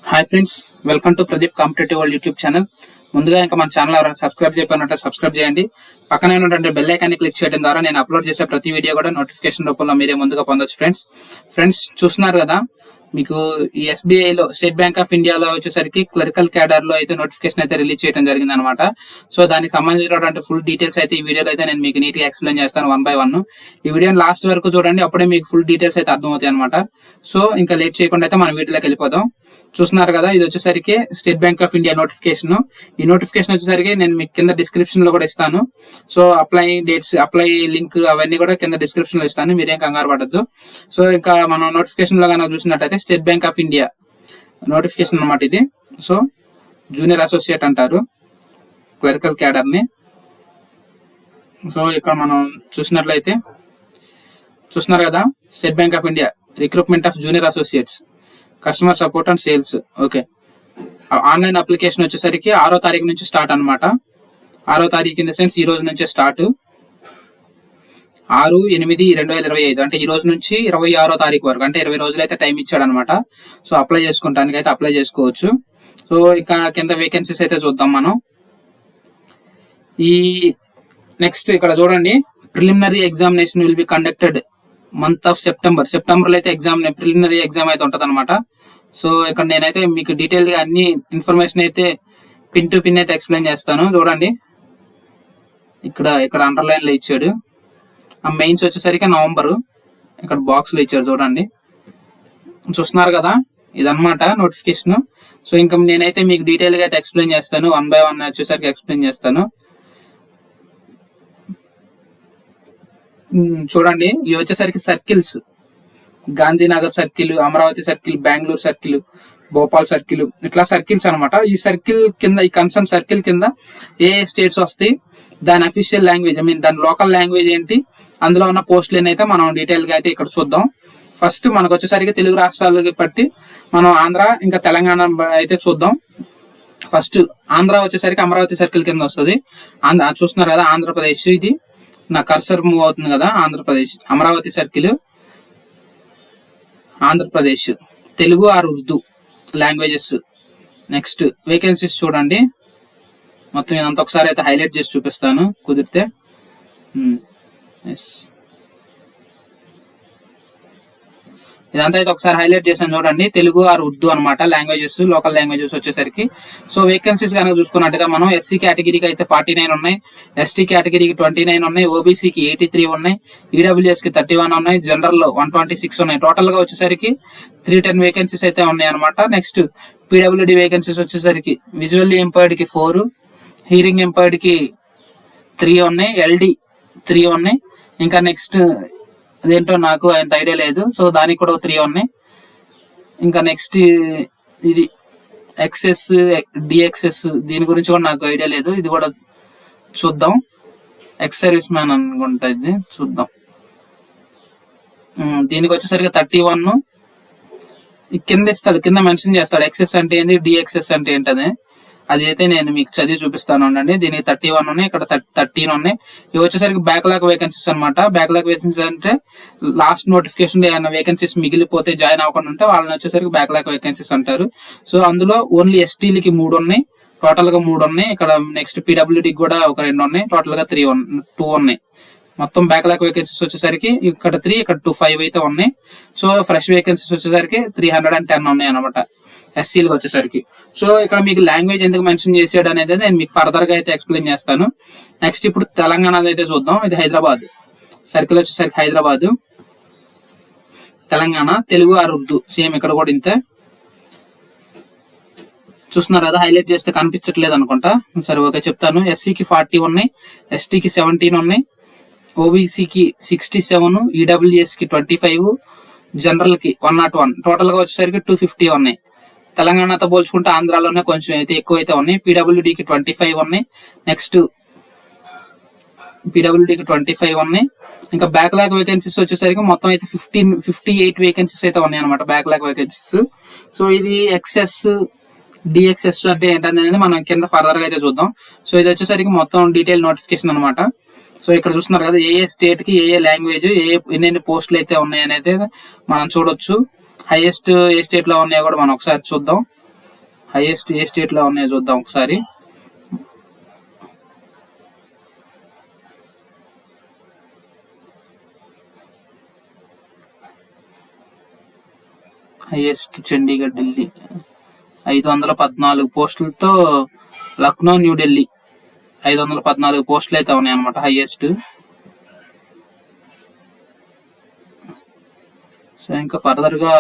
Hi friends, welcome to Pradeep competitive world YouTube channel. ముందుగా ఇంకా మన ఛానల్ ఎవరైనా సబ్స్క్రైబ్ చేయకపోయినట్టే సబ్స్క్రైబ్ చేయండి. పక్కనే ఉన్నటువంటి బెల్ ఐకాన్ని క్లిక్ చేయడం ద్వారా నేను అప్లోడ్ చేసే ప్రతి వీడియో కూడా నోటిఫికేషన్ రూపంలో మీరే ముందుగా పొందొచ్చు. ఫ్రెండ్స్ చూస్తున్నారు కదా, మీకు ఈ ఎస్బీఐలో స్టేట్ బ్యాంక్ ఆఫ్ ఇండియాలో వచ్చేసరికి క్లరికల్ క్యాడర్ లో అయితే నోటిఫికేషన్ అయితే రిలీజ్ చేయడం జరిగింది అనమాట. సో దానికి సంబంధించినటువంటి ఫుల్ డీటెయిల్స్ అయితే ఈ వీడియోలో అయితే నేను మీకు నీట్ గా ఎక్స్ప్లెయిన్ చేస్తాను వన్ బై వన్. ఈ వీడియోని లాస్ట్ వరకు చూడండి, అప్పుడే మీకు ఫుల్ డీటెయిల్స్ అయితే అర్థమవుతాయి అనమాట. సో ఇంకా లేట్ చేయకుండా అయితే మనం వీడియోలోకి వెళ్ళిపోదాం. చూస్తున్నారు కదా, ఇది వచ్చేసరికి state bank of India notification. ఈ నోటిఫికేషన్ వచ్చేసరికి నేను మీకు కింద డిస్క్రిప్షన్ లో కూడా ఇస్తాను. So apply dates, apply link అవన్నీ కూడా కింద డిస్క్రిప్షన్ లో ఇస్తాను, మీరేం కంగారు పడద్దు. సో ఇంకా మనం నోటిఫికేషన్ లో కనుక చూసినట్టయితే state bank of India notification అనమాట ఇది. సో జూనియర్ అసోసియేట్ అంటారు క్లరికల్ క్యాడర్ ని. సో ఇక్కడ మనం చూసినట్లయితే చూస్తున్నారు కదా, state bank of India recruitment of junior associates, customer support and sales. Okay, online application వచ్చేసరికి 6వ తారీఖు నుంచి స్టార్ట్ అనమాట. 6వ తారీఖు ఇన్ ద సెన్స్ ఈ రోజు నుంచే స్టార్ట్, 6/8/2025 అంటే ఈ రోజు నుంచి 26వ తారీఖు వరకు, అంటే 20 రోజులు అయితే టైం ఇచ్చాడు అనమాట. సో అప్లై చేసుకోవడానికి అయితే అప్లై చేసుకోవచ్చు. సో ఇంకా కింద వేకెన్సీస్ అయితే చూద్దాం మనం. ఈ నెక్స్ట్ ఇక్కడ చూడండి, preliminary examination will be conducted month of September లో అయితే ప్రిలిమినరీ ఎగ్జామ్ అయితే ఉంటది అనమాట. సో ఇక్కడ నేనైతే మీకు డీటెయిల్ గా అన్ని ఇన్ఫర్మేషన్ అయితే పిన్ టు పిన్ అయితే ఎక్స్ప్లెయిన్ చేస్తాను. చూడండి, ఇక్కడ అండర్లైన్ లో ఇచ్చాడు. ఆ మెయిన్స్ వచ్చేసరికి నవంబరు, ఇక్కడ బాక్స్ లో ఇచ్చారు చూడండి. చూస్తున్నారు కదా, ఇదన్నమాట నోటిఫికేషన్. సో ఇంకా నేనైతే మీకు డీటెయిల్ గా అయితే ఎక్స్ప్లెయిన్ చేస్తాను, వన్ బై వన్ వచ్చేసరికి ఎక్స్ప్లెయిన్ చేస్తాను. చూడండి, ఇవి వచ్చేసరికి circles, Gandhinagar circle, Amaravati circle, Bengaluru circle, Bhopal circle, ఇట్లా సర్కిల్స్ అనమాట. ఈ సర్కిల్ కింద, ఈ కన్సర్న్ సర్కిల్ కింద ఏ స్టేట్స్ వస్తాయి, దాని అఫీషియల్ లాంగ్వేజ్, దాని లోకల్ లాంగ్వేజ్ ఏంటి, అందులో ఉన్న పోస్టులు అయితే మనం డీటెయిల్ గా అయితే ఇక్కడ చూద్దాం. ఫస్ట్ మనకు వచ్చేసరికి తెలుగు రాష్ట్రాలకి బట్టి మనం ఆంధ్ర ఇంకా తెలంగాణ అయితే చూద్దాం. ఫస్ట్ ఆంధ్ర వచ్చేసరికి అమరావతి సర్కిల్ కింద వస్తుంది. చూస్తున్నారు కదా, ఆంధ్రప్రదేశ్, ఇది నా కర్సర్ మూవ్ అవుతుంది కదా, Andhra Pradesh. Amaravati circle Andhra Pradesh, Telugu or Urdu languages. Next vacancies చూడండి, మొత్తం ఇదంతా ఒకసారి అయితే హైలైట్ చేసి చూపిస్తాను కుదిరితే. ఇదంతా అయితే ఒకసారి హైలైట్ చేసాను చూడండి, తెలుగు ఆర్ ఉర్దూ అనమాట లాంగ్వేజెస్, లోకల్ లాంగ్వేజెస్ వచ్చేసరికి. సో వేకెన్సీస్ కనుక చూసుకున్నట్టయితే మనం ఎస్సీ కేటగిరీకి అయితే 49 ఉన్నాయి, ఎస్టీ కేటగిరీకి 29 ఉన్నాయి, ఓబీసీకి 83 ఉన్నాయి, ఈడబ్ల్యూఎస్ కి 31 ఉన్నాయి, జనరల్ లో 126 ఉన్నాయి. టోటల్ గా వచ్చేసరికి 310 వేకెన్సీస్ అయితే ఉన్నాయి అనమాట. నెక్స్ట్ పీడబ్ల్యూడి వేకెన్సీస్ వచ్చేసరికి విజువల్లీ ఎంపైర్డ్ కి 4, హీరింగ్ ఎంపైర్డ్ కి 3 ఉన్నాయి, ఎల్డి 3 ఉన్నాయి. ఇంకా నెక్స్ట్ అదేంటో నాకు అంత ఐడియా లేదు, సో దానికి కూడా 3 ఉన్నాయి. ఇంకా నెక్స్ట్ ఇది ఎక్సెస్, డిఎక్సెస్, దీని గురించి కూడా నాకు ఐడియా లేదు, ఇది కూడా చూద్దాం. ఎక్స్ సర్వీస్ మ్యాన్ అనుకుంటా, ఇది చూద్దాం. దీనికి వచ్చేసరికి 31 కింద ఇస్తాడు, కింద మెన్షన్ చేస్తాడు ఎక్సెస్ అంటే ఏంటి, డిఎక్సెస్ అంటే ఏంటది. అది అయితే నేను మీకు చదివి చూపిస్తాను అండి. దీనికి 31 ఉన్నాయి, ఇక్కడ 13 ఉన్నాయి. ఇవి వచ్చేసరికి బ్యాక్లాగ్ వేకెన్సీస్ అనమాట. బ్యాక్లాగ్ వేకెన్సీస్ అంటే లాస్ట్ నోటిఫికేషన్ ఏమైనా వేకెన్సీస్ మిగిలిపోతే జాయిన్ అవ్వకుండా ఉంటే వాళ్ళని వచ్చేసరికి బ్యాక్లాగ్ వేకెన్సీస్ అంటారు. సో అందులో ఓన్లీ ఎస్టీలకి 3 ఉన్నాయి, టోటల్ గా 3 ఉన్నాయి. ఇక్కడ నెక్స్ట్ పీడబ్ల్యూడీకి కూడా ఒక 2 ఉన్నాయి, టోటల్ గా 2 ఉన్నాయి. మొత్తం బ్యాక్లాగ్ వేకెన్సీస్ వచ్చేసరికి ఇక్కడ 3, ఇక్కడ 2, 5 అయితే ఉన్నాయి. సో ఫ్రెష్ వేకెన్సీస్ వచ్చేసరికి 310 ఉన్నాయి అనమాట ఎస్సీలకు వచ్చేసరికి. సో ఇక్కడ మీకు లాంగ్వేజ్ ఎందుకు మెన్షన్ చేసాడు అనేది నేను మీకు ఫర్దర్ గా అయితే ఎక్స్ప్లెయిన్ చేస్తాను. నెక్స్ట్ ఇప్పుడు తెలంగాణ అయితే చూద్దాం. ఇది హైదరాబాద్ సర్కిల్ వచ్చేసరికి హైదరాబాద్, తెలంగాణ, తెలుగు ఆర్ ఉర్దూ సేమ్ ఇక్కడ కూడా ఇంతే. చూస్తున్నారు కదా, హైలైట్ చేస్తే కనిపించట్లేదు అనుకుంటా, సరే ఓకే చెప్తాను. ఎస్సీకి 40 ఉన్నాయి, ఎస్టీకి 17 ఉన్నాయి, ఓబీసీకి 67, ఈడబ్ల్యూఎస్ కి 25, జనరల్ కి 101, టోటల్ గా వచ్చేసరికి 250 ఉన్నాయి. తెలంగాణతో పోల్చుకుంటే ఆంధ్రాలోనే కొంచెం అయితే ఎక్కువ అయితే ఉన్నాయి. పీడబ్ల్యూడీకి 25 ఉన్నాయి, నెక్స్ట్ పీడబ్ల్యూడీకి 25 ఉన్నాయి. ఇంకా బ్యాక్లాగ్ వేకెన్సీస్ వచ్చేసరికి మొత్తం అయితే 58 వేకెన్సీస్ అయితే ఉన్నాయి అనమాట, బ్యాక్లాగ్ వేకెన్సీస్. సో ఇది ఎక్సెస్, డిఎక్సెస్ అంటే ఏంటనేది మనం కింద ఫర్దర్ గా అయితే చూద్దాం. సో ఇది వచ్చేసరికి మొత్తం డీటెయిల్ నోటిఫికేషన్ అనమాట. సో ఇక్కడ చూస్తున్నారు కదా, ఏ స్టేట్ కి ఏ లాంగ్వేజ్, ఎన్ని పోస్టులు అయితే ఉన్నాయనేది మనం చూడొచ్చు. హైయెస్ట్ ఏ స్టేట్ లో ఉన్నాయో కూడా మనం ఒకసారి చూద్దాం. హైయెస్ట్ ఏ స్టేట్ లో ఉన్నాయో చూద్దాం ఒకసారి. హైయెస్ట్ చండీగఢ్, ఢిల్లీ 514 పోస్టులతో. లక్నో, న్యూఢిల్లీ 514 పోస్టులు అయితే ఉన్నాయి అనమాట హైయెస్ట్. సో ఇంకా ఫర్దర్ గా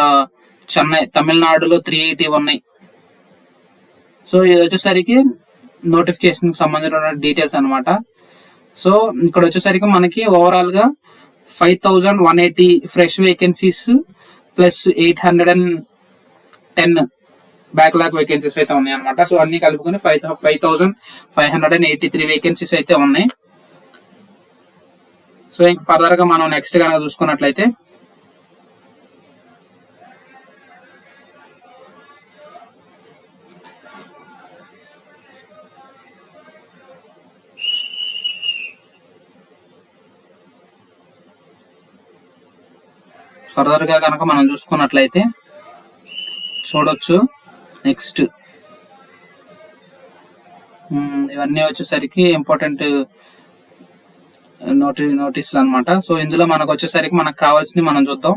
చెన్నై, తమిళనాడులో 380 ఉన్నాయి. సో ఇది వచ్చేసరికి నోటిఫికేషన్ కి సంబంధించిన డీటెయిల్స్ అనమాట. సో ఇక్కడ వచ్చేసరికి మనకి ఓవరాల్ గా 5180 fresh vacancies plus 810 backlog vacancies అయితే ఉన్నాయి అనమాట. సో అన్ని కలుపుకొని 5583 వేకెన్సీస్ అయితే ఉన్నాయి. సో ఇంక ఫర్దర్ గా మనం నెక్స్ట్ కనుక చూసుకున్నట్లయితే ఫర్దర్ గా కనుక మనం చూసుకున్నట్లయితే చూడొచ్చు. నెక్స్ట్ ఇవన్నీ వచ్చేసరికి ఇంపార్టెంట్ నోటీసులు అనమాట. సో ఇందులో మనకు వచ్చేసరికి మనకు కావాల్సింది మనం చూద్దాం.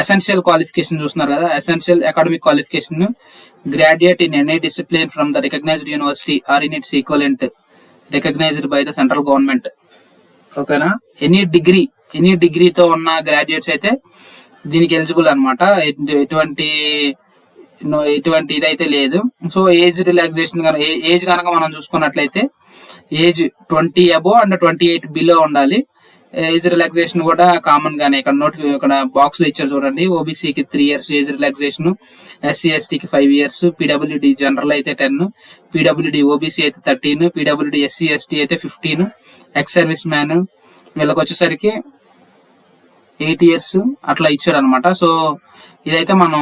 ఎసెన్షియల్ క్వాలిఫికేషన్ చూస్తున్నారు కదా, essential academic qualification graduate in any discipline from the recognised university or in its equivalent recognised by the central government. ఓకేనా, ఎనీ డిగ్రీతో ఉన్న గ్రాడ్యుయేట్స్ అయితే దీనికి ఎలిజిబుల్ అనమాట. ఎటువంటి ఇదైతే లేదు. సో ఏజ్ రిలాక్సేషన్ ఏజ్ కనుక మనం చూసుకున్నట్లయితే ఏజ్ 20 అబోవ్ అండ్ 28 బిలో ఉండాలి. ఏజ్ రిలాక్సేషన్ కూడా కామన్ గానే ఇక్కడ బాక్స్ లో ఇచ్చారు చూడండి. ఓబీసీకి 3 years ఏజ్ రిలాక్సేషన్, ఎస్సీ ఎస్టీకి 5 years, పీడబ్ల్యూడి జనరల్ అయితే 10, పీడబ్ల్యూడి ఓబీసీ అయితే 13, పీడబ్ల్యూడి ఎస్సీ ఎస్టీ అయితే 15, ఎక్స్ సర్వీస్ మ్యాన్ వీళ్ళకి వచ్చేసరికి 8 years అట్లా ఇచ్చారు అనమాట. సో ఇదైతే మనం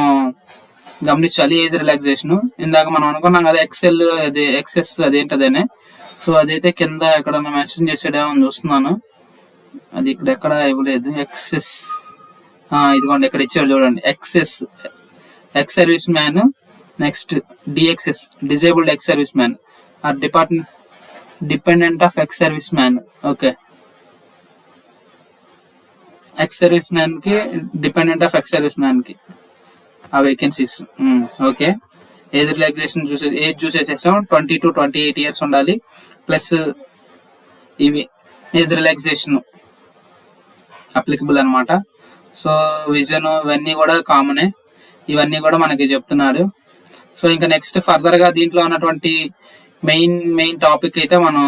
గమనించాలి ఏజ్ రిలాక్సేషన్. ఇందాక మనం అనుకున్నాం కదా ఎక్సెల్ అదే ఎక్సెస్ అదేంటదేనే. సో అదైతే కింద ఎక్కడన్నా మెన్షన్ చేసాడేమో చూస్తున్నాను, అది ఇక్కడ ఎక్కడ ఇవ్వలేదు. ఎక్సెస్ ఇదిగోండి ఇక్కడ ఇచ్చారు చూడండి. Excess ex service man, next DXS disabled ex service man or dependent of ex service man. Okay, ex service man కి dependent of ex service man కి ఆ vacancies. Okay, age relaxation age చూసేసేసాం. 20 to 28 years ఉండాలి. Plus ఇవి age relaxation applicable అనమాట. So vision ఇవన్నీ కూడా కామనే, ఇవన్నీ కూడా మనకి చెప్తున్నారు. సో ఇంకా నెక్స్ట్ ఫర్దర్ గా దీంట్లో ఉన్నటువంటి మెయిన్ టాపిక్ అయితే మనం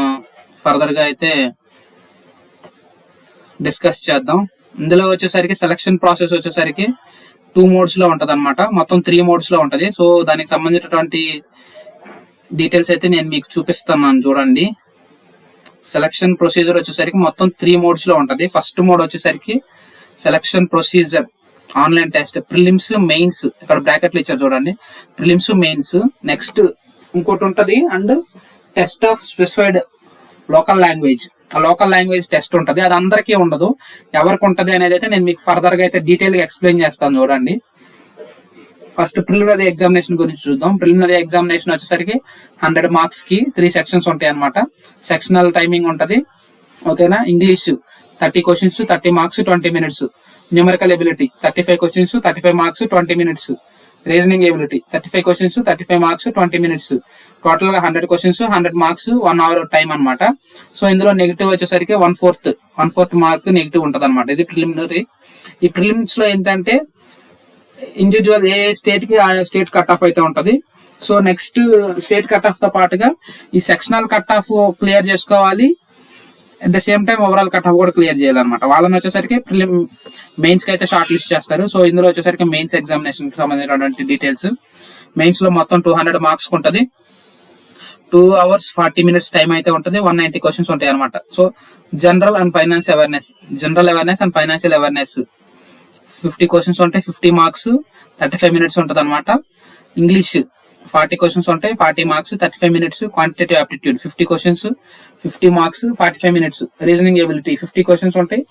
ఫర్దర్ గా అయితే డిస్కస్ చేద్దాం. ఇందులో వచ్చేసరికి సెలక్షన్ ప్రాసెస్ వచ్చేసరికి 2 modes లో ఉంటది అనమాట. మొత్తం 3 modes లో ఉంటది. సో దానికి సంబంధించినటువంటి డీటెయిల్స్ అయితే నేను మీకు చూపిస్తున్నాను చూడండి. సెలక్షన్ ప్రొసీజర్ వచ్చేసరికి మొత్తం 3 modes లో ఉంటది. ఫస్ట్ మోడ్ వచ్చేసరికి selection procedure online test, prelims, mains. ఇక్కడ బ్రాకెట్లు ఇచ్చారు చూడండి, ప్రిలిమ్స్, మెయిన్స్. నెక్స్ట్ ఇంకోటి ఉంటది and test of specified local language. ఆ లోకల్ లాంగ్వేజ్ టెస్ట్ ఉంటది, అది అందరికీ ఉండదు. ఎవరికి ఉంటది అనేది అయితే నేను మీకు ఫర్దర్ గా అయితే డీటెయిల్ గా ఎక్స్ప్లెయిన్ చేస్తాను చూడండి. ఫస్ట్ ప్రిలిమినరీ ఎగ్జామినేషన్ గురించి చూద్దాం. ప్రిలిమినరీ ఎగ్జామినేషన్ వచ్చేసరికి 100 marks కి 3 sections ఉంటాయి అనమాట. సెక్షనల్ టైమింగ్ ఉంటది. ఓకేనా, English 30 questions 30 marks 20 minutes, numerical ability 35 questions 35 marks 20 minutes, reasoning ability 35 questions 35 marks 20 minutes, total గా 100 questions 100 marks 1 hour టైం అనమాట. సో ఇందులో నెగిటివ్ వచ్చేసరికి 1/4 మార్క్ నెగిటివ్ ఉంటది అనమాట. ఇది ప్రిలిమినరీ. ఈ ప్రిలిమ్స్ లో ఏంటంటే ఇండివిజువల్ ఏ స్టేట్ కి ఆ స్టేట్ కట్ ఆఫ్ అయితే ఉంటది. So next state cut off తో పాటుగా ఈ సెక్షనల్ కట్ ఆఫ్ క్లియర్ చేసుకోవాలి. At the same time overall cut off కూడా క్లియర్ చేయాలన్నమాట. వాళ్ళని వచ్చేసరికి మెయిన్స్ కి అయితే షార్ట్ లిస్ట్ చేస్తారు. సో ఇందులో వచ్చేసరికి మెయిన్స్ ఎగ్జామినేషన్ కి సంబంధించినటువంటి డీటెయిల్స్. మెయిన్స్ లో మొత్తం 200 marks ఉంటది. 2 hours 40 minutes టైం అయితే ఉంటుంది. 190 questions ఉంటాయి అనమాట. So general and financial awareness and financial awareness 50 questions ఉంటాయి, 50 marks 35 minutes ఉంటది అనమాట. ఇంగ్లీష్ 40 questions ఉంటాయి, 40 marks 35 minutes. Quantitative aptitude 50 questions 50 marks 45 minutes. Reasoning ability 50 questions ఉంటాయి,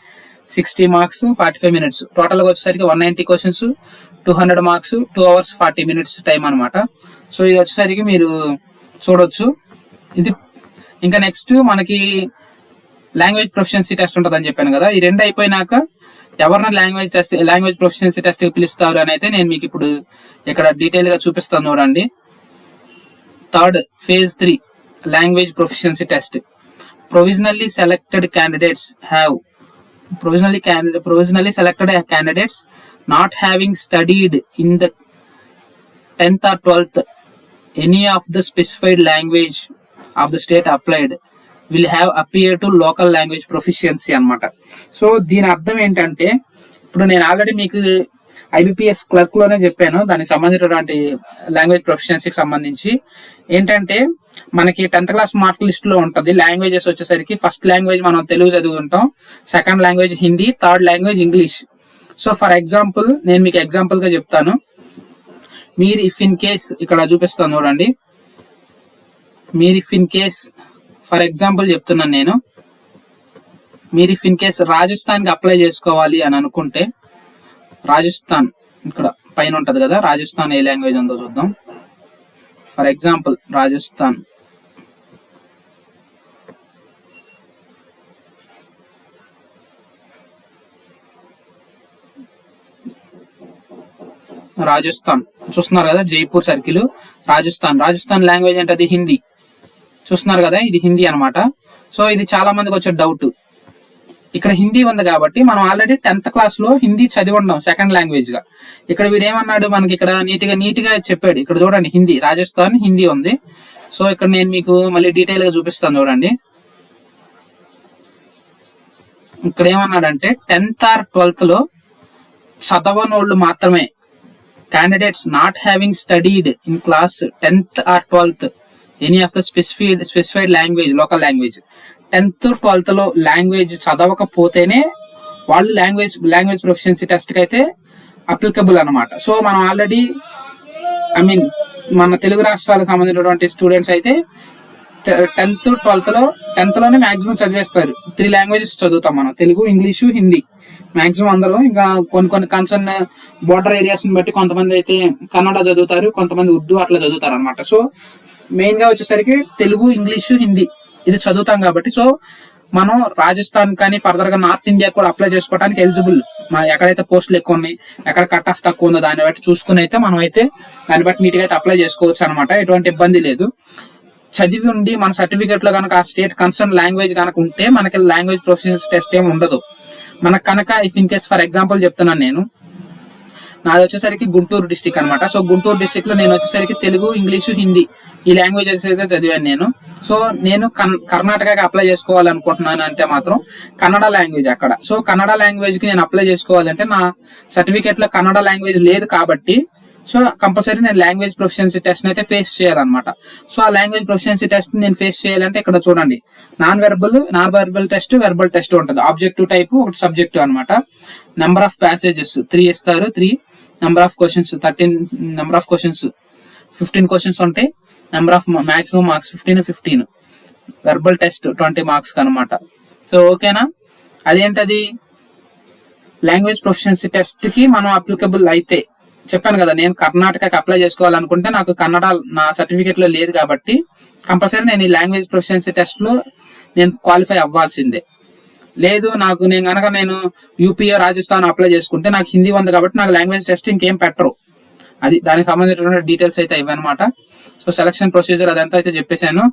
60 marks 45 minutes. టోటల్ గా వచ్చేసరికి 190 questions 200 marks, 2 hours 40 minutes time అనమాట. So ఇది వచ్చేసరికి మీరు చూడొచ్చు. ఇది ఇంకా నెక్స్ట్ మనకి లాంగ్వేజ్ ప్రొఫిషియన్సీ టెస్ట్ ఉంటుంది అని చెప్పాను కదా. ఈ రెండు అయిపోయినాక ఎవరైనా లాంగ్వేజ్ ప్రొఫిషియన్సీ టెస్ట్ పిలుస్తారు అని అయితే నేను మీకు ఇప్పుడు ఇక్కడ డీటెయిల్ గా చూపిస్తాను చూడండి. Third phase 3 language proficiency test. provisionally selected candidates not having studied in the 10th or 12th any of the specified language of the state applied will have appear to local language proficiency అన్నమాట. So దీని అర్థం ఏంటంటే, ఇప్పుడు నేను already మీకు IBPS clerk లోనే చెప్పాను దానికి సంబంధించినటువంటి లాంగ్వేజ్ ప్రొఫిషియన్సీకి సంబంధించి. ఏంటంటే మనకి 10th క్లాస్ మార్క్ లిస్ట్ లో ఉంటది. లాంగ్వేజెస్ వచ్చేసరికి ఫస్ట్ లాంగ్వేజ్ మనం తెలుగు చదువుకుంటాం, second language Hindi, third language English. So for example నేను మీకు ఎగ్జాంపుల్ గా చెప్తాను. మీరు ఇఫ్ ఇన్ కేస్ ఇక్కడ చూపిస్తాను చూడండి. మీరు if in case for example చెప్తున్నాను నేను. మీరు ఇఫ్ ఇన్ కేస్ రాజస్థాన్ కి అప్లై చేసుకోవాలి అని అనుకుంటే, రాజస్థాన్ ఇక్కడ పైన ఉంటది కదా, రాజస్థాన్ ఏ లాంగ్వేజ్ ఉందో చూద్దాం. ఫర్ ఎగ్జాంపుల్ రాజస్థాన్, చూస్తున్నారు కదా, జైపూర్ సర్కిల్ రాజస్థాన్ లాంగ్వేజ్ అంటే అది హిందీ. చూస్తున్నారు కదా, ఇది హిందీ అనమాట. సో ఇది చాలా మందికి వచ్చే డౌట్. ఇక్కడ హిందీ ఉంది కాబట్టి మనం ఆల్రెడీ 10th క్లాస్ లో హిందీ చదివి ఉన్నాం సెకండ్ లాంగ్వేజ్ గా. ఇక్కడ వీడేమన్నాడు, మనకి ఇక్కడ నీట్ గా చెప్పాడు. ఇక్కడ చూడండి, హిందీ, రాజస్థాన్ హిందీ ఉంది. సో ఇక్కడ నేను మీకు మళ్ళీ డీటెయిల్ గా చూపిస్తాను చూడండి. ఇక్కడ ఏమన్నాడంటే 10th or 12th లో చదవనోళ్ళు మాత్రమే, candidates not having studied in class 10th or 12th any of the specified language, local language, 10th 12th లో లాంగ్వేజ్ చదవకపోతేనే వాళ్ళు లాంగ్వేజ్ ప్రొఫిషియన్సీ టెస్ట్ కి అయితే అప్లికబుల్ అనమాట. సో మనం ఆల్రెడీ మన తెలుగు రాష్ట్రాలకు సంబంధించినటువంటి స్టూడెంట్స్ అయితే 10th 12th లోనే మాక్సిమం చదివేస్తారు. 3 లాంగ్వేజెస్ చదువుతాం మనం, తెలుగు, ఇంగ్లీషు, హిందీ మాక్సిమం అందరూ. ఇంకా కొన్ని కన్సర్న్ బోర్డర్ ఏరియాస్ ని బట్టి కొంతమంది అయితే కన్నడ చదువుతారు, కొంతమంది ఉర్దూ అట్లా చదువుతారు అనమాట. సో మెయిన్ గా వచ్చేసరికి తెలుగు, ఇంగ్లీషు, హిందీ ఇది చదువుతాం కాబట్టి సో మనం రాజస్థాన్ కానీ ఫర్దర్ గా నార్త్ ఇండియా కూడా అప్లై చేసుకోవడానికి ఎలిజిబుల్. ఎక్కడైతే పోస్టులు ఎక్కువ ఉన్నాయి, ఎక్కడ కట్ ఆఫ్ తక్కువ ఉందో దాన్ని బట్టి చూసుకుని అయితే మనం అయితే దాన్ని బట్టి నీట్ గా అయితే అప్లై చేసుకోవచ్చు అనమాట. ఎటువంటి ఇబ్బంది లేదు. చదివి ఉండి మన సర్టిఫికేట్ లో కనుక ఆ స్టేట్ కన్సర్న్ లాంగ్వేజ్ కనుక ఉంటే మనకి లాంగ్వేజ్ ప్రొఫిషియన్సీ టెస్ట్ ఏమి ఉండదు మనకు కనుక. If in case for example చెప్తున్నాను నేను, నాది వచ్చేసరికి గుంటూరు డిస్టిక్ అనమాట. సో గుంటూరు డిస్టిక్ లో నేను వచ్చేసరికి తెలుగు, ఇంగ్లీషు, హిందీ ఈ లాంగ్వేజెస్ అయితే చదివాను నేను. సో నేను కర్ణాటకకి అప్లై చేసుకోవాలనుకుంటున్నాను అంటే మాత్రం కన్నడ లాంగ్వేజ్ అక్కడ. సో కన్నడ లాంగ్వేజ్ కి నేను అప్లై చేసుకోవాలంటే నా సర్టిఫికేట్ లో కన్నడ లాంగ్వేజ్ లేదు కాబట్టి సో కంపల్సరీ నేను లాంగ్వేజ్ ప్రొఫిషియన్సీ టెస్ట్ అయితే ఫేస్ చేయాలన్నమాట. సో ఆ లాంగ్వేజ్ ప్రొఫిషియన్సీ టెస్ట్ నేను ఫేస్ చేయాలంటే ఇక్కడ చూడండి, non verbal test, verbal test ఉంటుంది. ఆబ్జెక్టివ్ టైప్, ఒకటి సబ్జెక్టివ్ అనమాట. నెంబర్ ఆఫ్ ప్యాసేజెస్ 3 ఇస్తారు, 3 number of questions 13 number of questions 15 questions ఉంటాయి. Number of maximum marks 15. Verbal test 20 marks అనమాట. సో ఓకేనా, అదేంటది లాంగ్వేజ్ ప్రొఫిషియన్సీ టెస్ట్ కి మనం అప్లికబుల్ అయితే. చెప్పాను కదా, నేను కర్ణాటకకి అప్లై చేసుకోవాలనుకుంటే నాకు కన్నడ నా సర్టిఫికేట్ లో లేదు కాబట్టి కంపల్సరీ నేను ఈ లాంగ్వేజ్ ప్రొఫిషియన్సీ టెస్ట్ లో నేను క్వాలిఫై అవ్వాల్సిందే. లేదు నేను యూపీఓ, రాజస్థాన్ అప్లై చేసుకుంటే నాకు హిందీ ఉంది కాబట్టి నాకు లాంగ్వేజ్ టెస్ట్ ఇంకేం పెట్టరు. అది దానికి సంబంధించిన డీటెయిల్స్ అయితే ఇవన్నమాట. సో సెలక్షన్ ప్రొసీజర్ అదంతా అయితే చెప్పేశాను.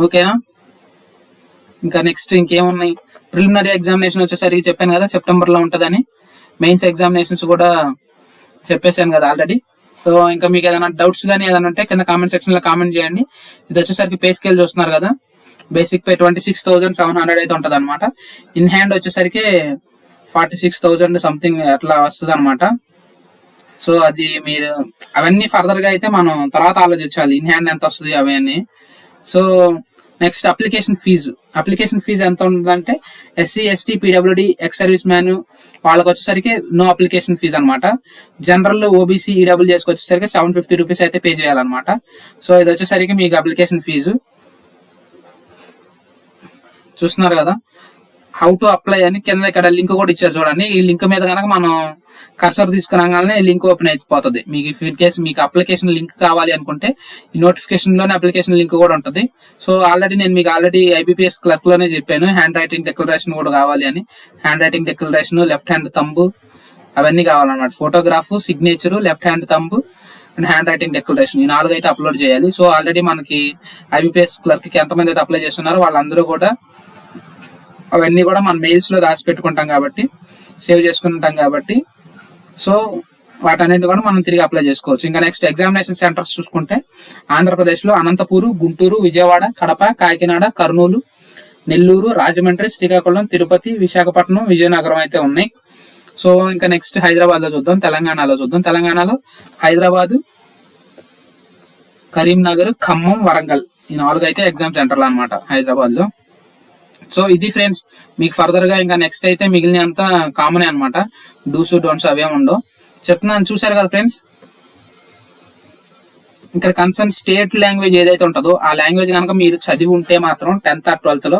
ఓకేనా, ఇంకా నెక్స్ట్ ఇంకేమున్నాయి. ప్రిలిమినరీ ఎగ్జామినేషన్ వచ్చేసరికి చెప్పాను కదా సెప్టెంబర్ లో ఉంటుందని. మెయిన్స్ ఎగ్జామినేషన్స్ కూడా చెప్పేశాను కదా ఆల్రెడీ. సో ఇంకా మీకు ఏదైనా డౌట్స్ కానీ ఏదైనా ఉంటే కింద కామెంట్ సెక్షన్ లో కామెంట్ చేయండి. ఇది వచ్చేసరికి పే స్కేల్ చూస్తున్నారు కదా, బేసిక్ పే 26,700 అయితే ఉంటది అనమాట. ఇన్ హ్యాండ్ వచ్చేసరికి 46,000 సంథింగ్ అట్లా వస్తుంది అనమాట. సో అది మీరు అవన్నీ ఫర్దర్ గా అయితే మనం తర్వాత ఆలోచించాలి, ఇన్ హ్యాండ్ ఎంత వస్తుంది అవన్నీ. సో నెక్స్ట్ అప్లికేషన్ ఫీజు ఎంత ఉంటుందంటే SC, ST, PWD, X service man వాళ్ళకి వచ్చేసరికి నో అప్లికేషన్ ఫీజు అనమాట. జనరల్, OBC, EWS వచ్చేసరికి 750 రూపీస్ అయితే పే చేయాలన్నమాట. సో ఇది వచ్చేసరికి మీకు అప్లికేషన్ ఫీజు చూస్తున్నారు కదా. హౌ టు అప్లై అని కింద ఇక్కడ లింక్ కూడా ఇచ్చారు చూడండి. ఈ లింక్ మీద కనుక మనం కర్సర్ తీసుకురాగానే లింక్ ఓపెన్ అయిపోతుంది. మీకు ఇన్ కేసు మీకు అప్లికేషన్ లింక్ కావాలి అనుకుంటే ఈ నోటిఫికేషన్ లోనే అప్లికేషన్ లింక్ కూడా ఉంటుంది. సో ఆల్రెడీ నేను మీకు IBPS క్లర్క్ లోనే చెప్పాను హ్యాండ్ రైటింగ్ డిక్లరేషన్ కూడా కావాలి అని. Handwriting declaration, left hand thumb అవన్నీ కావాలన్నమాట. Photograph, signature, left hand thumb and handwriting declaration ఈ 4 అయితే అప్లోడ్ చేయాలి. సో ఆల్రెడీ మనకి IBPS క్లర్క్ కి ఎంతమంది అయితే అప్లై చేస్తున్నారో వాళ్ళందరూ కూడా అవన్నీ కూడా మన మెయిల్స్ లో దాచి పెట్టుకుంటాం కాబట్టి, సేవ్ చేసుకుంటాం కాబట్టి, సో వాటన్నింటి కూడా మనం తిరిగి అప్లై చేసుకోవచ్చు. ఇంకా నెక్స్ట్ ఎగ్జామినేషన్ సెంటర్స్ చూసుకుంటే ఆంధ్రప్రదేశ్ లో అనంతపూరు, గుంటూరు, విజయవాడ, కడప, కాకినాడ, కర్నూలు, నెల్లూరు, రాజమండ్రి, శ్రీకాకుళం, తిరుపతి, విశాఖపట్నం, విజయనగరం అయితే ఉన్నాయి. సో ఇంకా నెక్స్ట్ హైదరాబాద్ లో చూద్దాం, తెలంగాణలో చూద్దాం. తెలంగాణలో హైదరాబాద్, కరీంనగర్, ఖమ్మం, వరంగల్ ఈ 4 అయితే ఎగ్జామ్ సెంటర్లు అనమాట హైదరాబాద్ లో. సో ఇది ఫ్రెండ్స్, మీకు ఫర్దర్ గా ఇంకా నెక్స్ట్ అయితే మిగిలిన అంతా కామనే అనమాట. డూస్ డోంట్స్ అవేం ఉండవు చెప్తున్నాను. చూసారు కదా ఫ్రెండ్స్, ఇక్కడ కన్సర్న్ స్టేట్ లాంగ్వేజ్ ఏదైతే ఉంటుందో ఆ లాంగ్వేజ్ కనుక మీరు చదివి ఉంటే మాత్రం 10th or 12th లో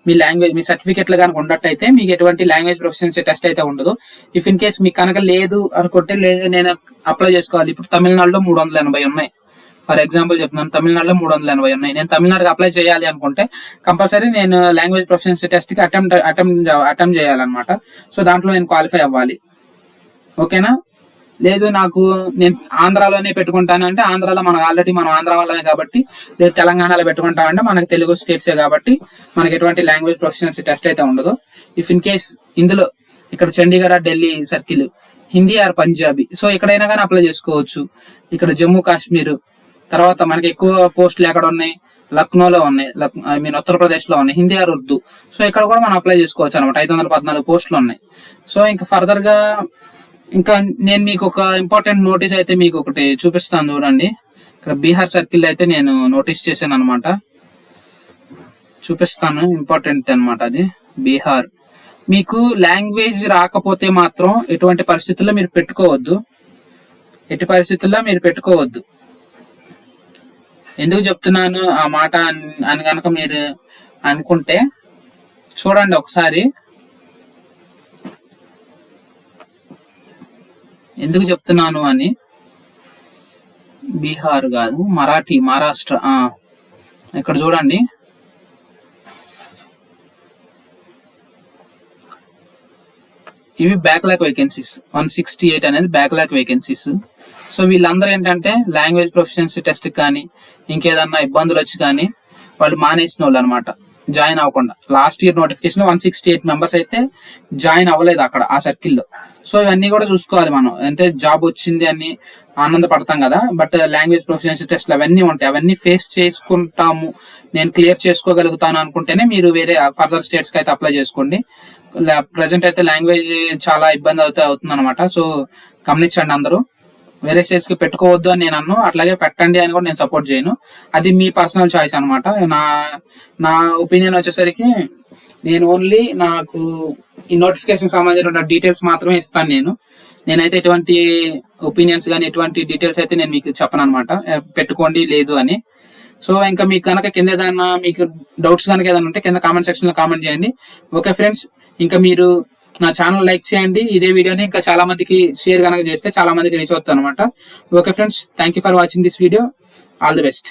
మీ లాంగ్వేజ్ మీ సర్టిఫికెట్లు కనుక ఉన్నట్టయితే మీకు ఎటువంటి లాంగ్వేజ్ ప్రొఫిషియన్సీ టెస్ట్ అయితే ఉండదు. ఇఫ్ ఇన్ కేస్ మీకు కనుక లేదు అనుకుంటే నేను అప్లై చేసుకోవాలి. ఇప్పుడు తమిళనాడులో 380 ఉన్నాయి. ఫర్ ఎగ్జాంపుల్ చెప్తున్నాను, తమిళనాడులో 380 ఉన్నాయి. నేను తమిళనాడుకి అప్లై చేయాలి అనుకుంటే కంపల్సరీ నేను లాంగ్వేజ్ ప్రొఫిషియన్సీ టెస్ట్ కి అటెంప్ట్ చేయాలన్నమాట. సో దాంట్లో నేను క్వాలిఫై అవ్వాలి. ఓకేనా? లేదు నేను ఆంధ్రాలోనే పెట్టుకుంటాను అంటే ఆంధ్రాలో మనం ఆంధ్ర వాళ్ళమే కాబట్టి, లేదు తెలంగాణలో పెట్టుకుంటామంటే మనకి తెలుగు స్టేట్సే కాబట్టి మనకి ఎటువంటి లాంగ్వేజ్ ప్రొఫిషియన్సీ టెస్ట్ అయితే ఉండదు. ఇఫ్ ఇన్ కేస్ ఇందులో ఇక్కడ Chandigarh, Delhi circle Hindi or Punjabi, so ఎక్కడైనా కానీ అప్లై చేసుకోవచ్చు. ఇక్కడ జమ్మూ కాశ్మీర్, తర్వాత మనకి ఎక్కువ పోస్టులు ఎక్కడ ఉన్నాయి, లక్నోలో ఉన్నాయి, ఉత్తరప్రదేశ్ లో ఉన్నాయి, హిందీ ఆర్ ఉర్దూ. సో ఇక్కడ కూడా మనం అప్లై చేసుకోవచ్చు అనమాట. 514 పోస్టులు ఉన్నాయి. సో ఇంకా ఫర్దర్ గా ఇంకా నేను మీకు ఒక ఇంపార్టెంట్ నోటీస్ అయితే మీకు ఒకటి చూపిస్తాను చూడండి. ఇక్కడ బీహార్ సర్కిల్ అయితే నేను నోటీస్ చేశాను అనమాట, చూపిస్తాను. ఇంపార్టెంట్ అనమాట అది. బీహార్ మీకు లాంగ్వేజ్ రాకపోతే మాత్రం ఎటువంటి పరిస్థితుల్లో మీరు పెట్టుకోవద్దు. ఎట్టి పరిస్థితుల్లో మీరు పెట్టుకోవద్దు. ఎందుకు చెప్తున్నాను ఆ మాట అని కనుక మీరు అనుకుంటే చూడండి ఒకసారి. ఎందుకు చెప్తున్నాను అని, బీహార్ కాదు మహారాష్ట్ర. ఇక్కడ చూడండి, ఇవి బ్యాక్లాగ్ వేకెన్సీస్. 168 అనేది బ్యాక్లాగ్ వేకెన్సీస్. సో వీళ్ళందరూ ఏంటంటే లాంగ్వేజ్ ప్రొఫిషియన్సీ టెస్ట్ కానీ ఇంకేదన్నా ఇబ్బందులు వచ్చి కానీ వాళ్ళు మానేసిన వాళ్ళు అనమాట, జాయిన్ అవ్వకుండా. లాస్ట్ ఇయర్ నోటిఫికేషన్ 168 మెంబర్స్ అయితే జాయిన్ అవ్వలేదు అక్కడ ఆ సర్కిల్లో. సో ఇవన్నీ కూడా చూసుకోవాలి మనం. అంటే జాబ్ వచ్చింది అని ఆనందపడతాం కదా, బట్ లాంగ్వేజ్ ప్రొఫిషియన్సీ టెస్ట్లు అవన్నీ ఉంటాయి. అవన్నీ ఫేస్ చేసుకుంటాము, నేను క్లియర్ చేసుకోగలుగుతాను అనుకుంటేనే మీరు వేరే ఫర్దర్ స్టేట్స్ కి అయితే అప్లై చేసుకోండి. ప్రజెంట్ అయితే లాంగ్వేజ్ చాలా ఇబ్బంది అవుతుంది అనమాట. సో గమనించండి అందరూ. వేరే స్టేట్స్ కి పెట్టుకోవద్దు అని నేను అట్లాగే పెట్టండి అని కూడా నేను సపోర్ట్ చేయను. అది మీ పర్సనల్ చాయిస్ అనమాట. నా ఒపీనియన్ వచ్చేసరికి నేను ఓన్లీ నాకు ఈ నోటిఫికేషన్ సంబంధించిన డీటెయిల్స్ మాత్రమే ఇస్తాను. నేనైతే ఎటువంటి ఒపీనియన్స్ కానీ ఎటువంటి డీటెయిల్స్ అయితే నేను మీకు చెప్పను అనమాట, పెట్టుకోండి లేదు అని. సో ఇంకా మీకు కనుక కింద ఏదైనా మీకు డౌట్స్ కనుక ఏదైనా ఉంటే కింద కామెంట్ సెక్షన్ లో కామెంట్ చేయండి. ఓకే ఫ్రెండ్స్, ఇంకా మీరు నా ఛానల్ లైక్ చేయండి. ఇదే వీడియోని ఇంకా చాలా మందికి షేర్ కనుక చేస్తే చాలా మందికి రీచ్ అవుతుంది అనమాట. Okay friends, thank you for watching this video. All the best.